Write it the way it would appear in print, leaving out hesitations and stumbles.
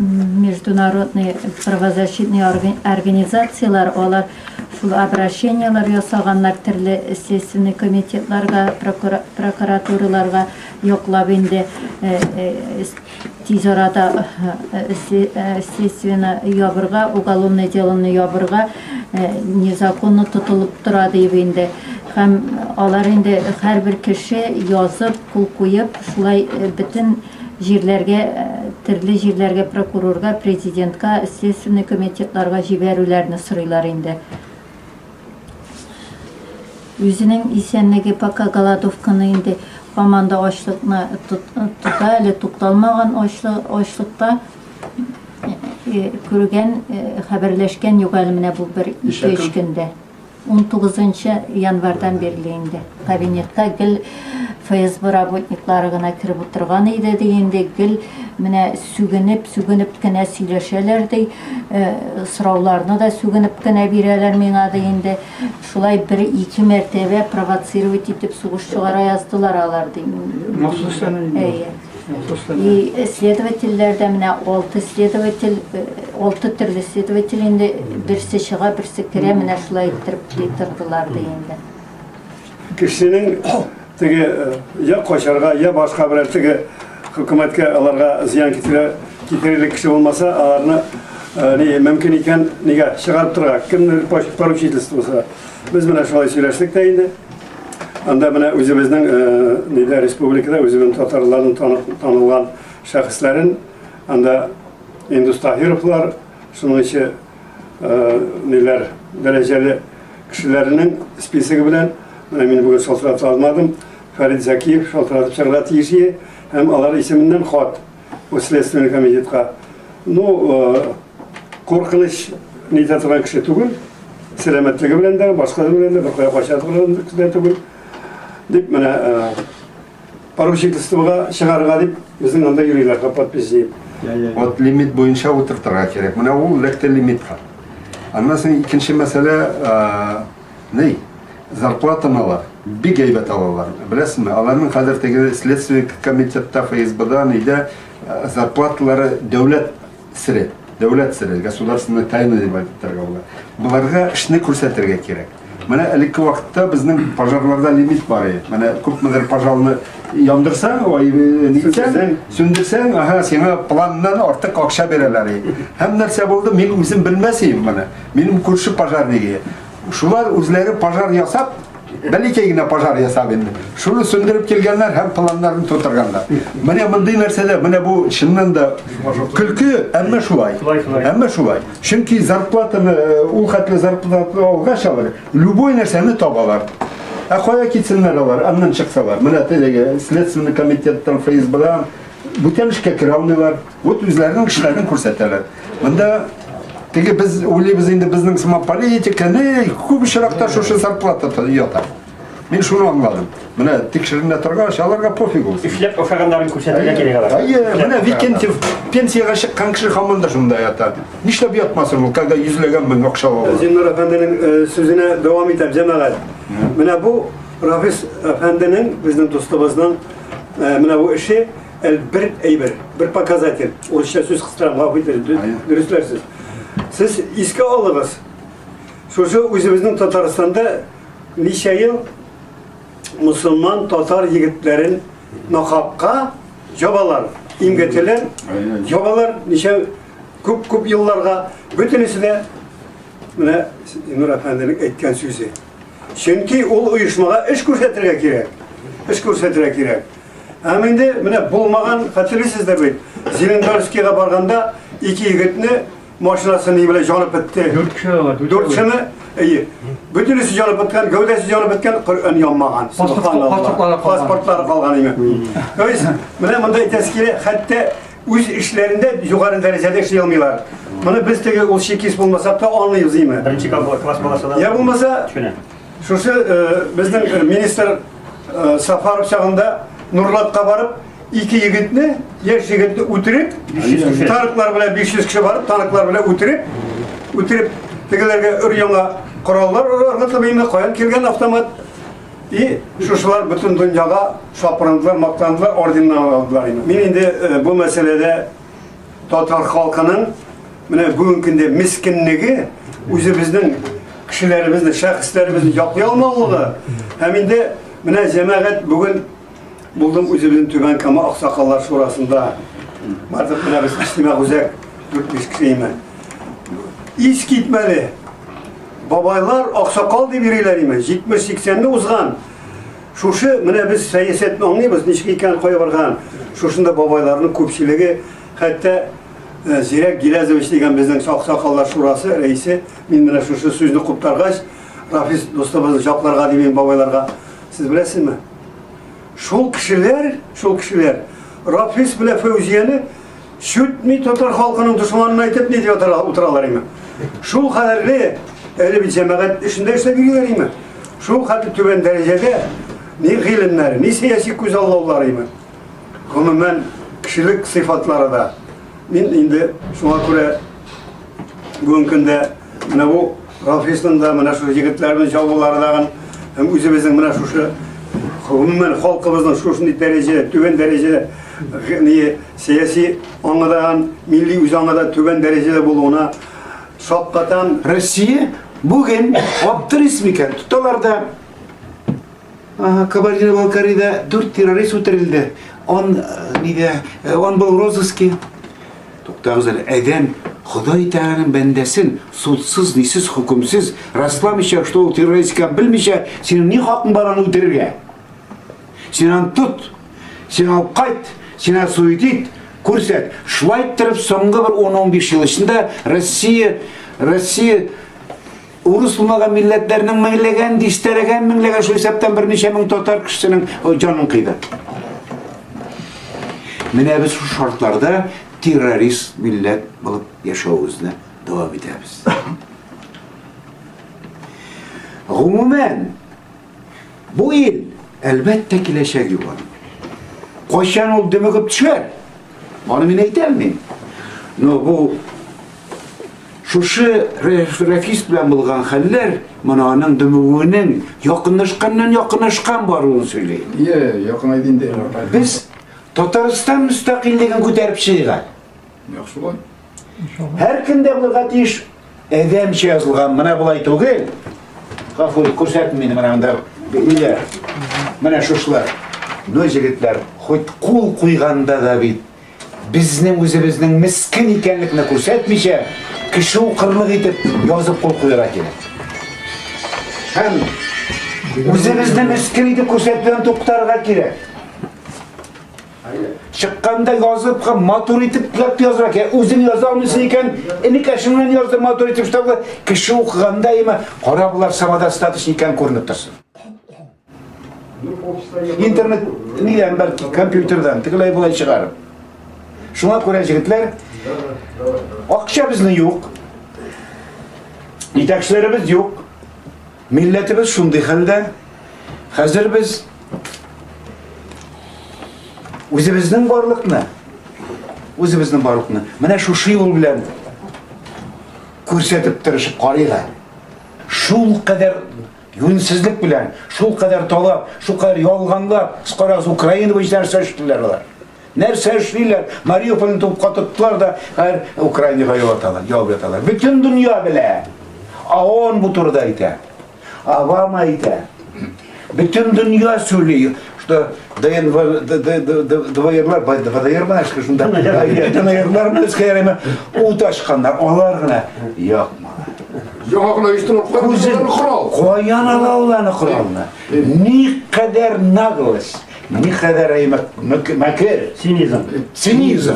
международный правозащитный организациялар, олар шул обращениялар ясаганнар төрле следственный комитетларга, прокуратураларга yoklab инде тиз арада следственно ябырга, уголовное делоны ябырга незаконно тотылып тора дип инде. Һәм алар инде һәрбер кеше язып, кул куеп, шулай бөтен җирләргә, төрле җирләргә прокурорга, президентка, следственный комитетларга җибәрүләрне сорыйлар инде. Үзенең исәнлеге пока голодовканы инде команда ачлыкны тута, әле тукталмаган ачлыкта күргән, хәбәрләшкән юк әле менә бу 1-2 көндә. 19 январдан бирле инде кабинетка гел ФСБ работниклары гына киреп утырган иде дигәндә, гел менә сүгенеп кенә сөйләшәләр ди, сорауларны да сүгенеп кенә бирәләр миңа дигәндә, шулай 1-2 мәртәбә провоцировать итеп сугыш чыгара яздылар алар ди. И следовательләрдә менә 6 следователь, 6 төрле следователь инде берсе чыга, берсе керә, менә шулай иттереп тордылар дигәндә. Кешенең теге я качарга, я башка бер теге хөкүмәткә аларга зыян китерерлек кеше булмаса, аларны мөмкин икән нигә чыгарып торырга, кемнер поручительство булса. Без менә шулай сөйләштек тә инде. Анда менә үзебезнең ниде республикада үзебезнең татарларның танылган шәхесләрен, анда Индус Таһировлар, шуның өчен ниләр дәрәҗәле кешеләрнең списогы белән мин бүген шалтыратып алмадым. Фәрит Закиев шалтыратып чыгарга тиеш, һәм алар исеменнән хат следственный комитетка. Куркыныч нидә торган кеше түгел, сәламәтлеге белән дә, башка белән дә, бер кайча торган түгел. Дип менә поручительствога чыгарга дип безнең анда йөриләр, подпись. Вот лимит буенча утыртырга кирәк. Менә ул лектә лимитка. Аннан соң икенче мәсьәлә зарплатаны алар, бик әйбәт алалар. Беләсезме, аларның хәзер теге следственный комитетта ФСБда нидә зарплаталары дәүләт сире, государственная тайна дип әйтергә була. Буларга эшне күрсәтергә кирәк. Менә элекке вакытта безнең пожарларда лимит бар иде. Менә күпмедер пожарны яндырсаң, сүндерсәң, сиңа планнан артык акча бирәләр. Һәм нәрсә булды, мин үзем белмәсем менә. Минем күрше пожарнигы. Шулар үзләре пожар ясап, бәлки генә пожар ясап инде. Шуны сүндереп килгәннәр һәм планнарын тутырганнар. Менә мондый нәрсәдә, менә бу чыннан да көлке, әмма шулай. Чөнки зарплатаны, ул хәтле зарплатаны алгач алар, любой нәрсәне табалар. Кая китсеннәр алар, аннан чыксалар. Менә теге следственный комитеттан ФСБдан бүтән эшкә керә алмыйлар. Вот үзләренең эшләрен күрсәтәләр. Монда теге без уйлыйбыз инде безнең сама политиканы күп очракта шушы зарплата ята. Мин шуны аңладым. Менә тикшеренә торгач, аларга пофиг ул. Эшләп ошагандарын күрсәтергә кирәк алар. Менә Викентьев пенсияга чыккан кеше һаман да шунда ята. Нишләп ятмасын ул, когда 100 мең акча алалар? Зиннур әфәнденең сүзенә дәвам итәм, җәмәгать. Менә бу Рафис әфәнденең, безнең дустыбызның, менә бу эше бер әйбер, бер показатель. Урысча сүз кыстырам, дөрестләрсез. Siz искә алыгыз. Шушы үзебезнең Татарстанда ничә ел мусулман татар егетләрен нахакка җабалар, имгәтәләр, җабалар ничә күп елларга бөтенесенә менә Зиннур әфәнденең әйткән сүзе. Чөнки ул оешмага эш күрсәтергә кирәк. Һәм инде менә булмаган, хәтерлисездер бит. Зелендовскийга барганда 2 егетне машинасını böyle janıp etti. 4 kişi bütünüsü janıp etken, gövdesi janıp etken, Kur'an yanmağan. Pasportları kalgan imi. Öyle bunda teskili hatta öz işlerinde yukarı derecede işleyemiyorlar. Bunu biz de o şekil bulmasak da anlıyoruz değil mi? Birinci klas balasıdan. Ya bulmasa, şurası bizden minister Safarov çağında Nurlat'a varıp 2 yigitni, yaş yigitni o'tirib, tanıklar bilan 500 kishi borib, tanıklar bilan o'tirib, tegelerge ur-yanga qurollar o'rnatilmaymi, qo'yib kelgan avtomat. Şuşlar bütün dünyada şaprandılar, maktandılar, ordindən aldılar. Men endi bu meselede татар халкының менә бүгенге көндә мискинлеге, үзебезнең кешеләребезне, шәхесләребезне яклый алмаулыгы. Һәм инде менә җәмәгать бүген булдым үзебезнең Түбән Кама аксакаллар шурасында. Бардык менә без иҗтимагый үзәк 4-5 кешеме. Ис китмәле. Бабайлар аксакал дип йөриләр име. 70-80-не узган. Шушы менә без сәясәтне аңлыйбыз, ничек икән, кая барган. Шушында бабайларның күпчелеге, хәтта Зирәк Гиләзович дигән безнең аксакаллар шурасы рәисе, мин менә шушы сүзне куптаргач, Рафис достыбызны жакларга дип мин бабайларга, сез беләсезме? Шул кешеләр, Рафис белән Фәүзияне шүтми татар халкының дошманын әйтеп ни дип утыралар име. Шул хәлле әле бит җәмәгать эшендә эшләп йөриләр име. Шул хәтле түбән дәрәҗәдә ни гыйлемнәре, ни сияси күзаллаулары име. Гомумән кешелек сыйфатлары да. Мин инде шуңа күрә бүген көндә менә бу Рафисның да менә шу җегетләрнең җаваблары дагы һәм үзебезнең менә шушы гомумән халкыбызның шушындый дәрәҗәдә, түбән дәрәҗәдә ни сияси аңладан, милли үзаңлада түбән дәрәҗәдә булуына шапкатан Россия бүген аптырыс микән? Тоталарда Кабардино-Балкарияда 4 террорист үтерелде. Он был в розыске. Туктагыз әле, әдәм Ходай Тәгаләнең бәндәсен судсыз, нисез, хөкемсез расламыйча, что ул террорист икәнен белмичә, синең ни хакың бар аны үтерергә? Син аны тот, син алып кайт, син аны суетит, күрсәт. Шулай иттереп соңгы бер 10-15 ел эчендә Россия урыс булмаган милләтләрнең меңләгән, дистәләгән, меңләгән шул исәптән берничә мең татар кешесенең җанын кыйды. Менә без шул шартларда террорист милләт булып яшәүебезне дәвам итәбез. Гомумән бу ил әлбәттә киләчәк юк. Кайчан ул дөмегеп төшәр? Аны мин әйтәм. Но бу шушы Рафис белән булган хәлләр моның дөмегүнең якынлашкан баруын сөйләй. Якын айда инде. Без Татарстан мөстәкыйльлеген күтәреп чыгыган. Яхшы булай. Һәр кемдә булырга тиеш әдәмчә язылган, менә булай түгел. Гафури, күрсәт мине менә монда. Менә шушлар. Ну җегетләр, хоть кул куйганда да бит безнең үзебезнең мискин икәнлекне күрсәтмичә, кеше укырлык итеп язып кул куярга кирәк. Һәм үзебезне мискин итеп күрсәтүдән туктарга кирәк. Чыкканда язып, матур итеп язырга кирәк. Үзең яза алмыйсың икән, эникәшеңнән язды матур итеп штабы, кеше укыганда име, кара булар самада статус икән күренеп торсын. Интернет нидән бәлки компьютердан тегеләй булай чыгарып. Шуңа күрә җегетләр, акча безнең юк. Итәкчеләребез юк. Милләтебез шундый хәлдә. Хәзер без үзебезнең барлыкны менә шушы юл белән күрсәтеп тырышып карыйга. Шул кадәр юнсезлек белән, шул кадәр талап, шул кадәр ялганлап, скораз Украина буенча эшләрләр алар. Нәрсә эшлиләр? Мариупольне тупка тоттылар да, Украинага ял яталар. Бүтән дөнья белә. ООН бу турыда әйтә. Обама әйтә. Бүтән дөнья сөйли, что ДНРлар, БДРлар, шунда, ДНРлар эскәреме уташканнар, алар гына якмалар. Яңагына иштен Каян алаларны коралны. Ни кадәр наглость, ни кадәр мәкер, Цинизм. Цинизм.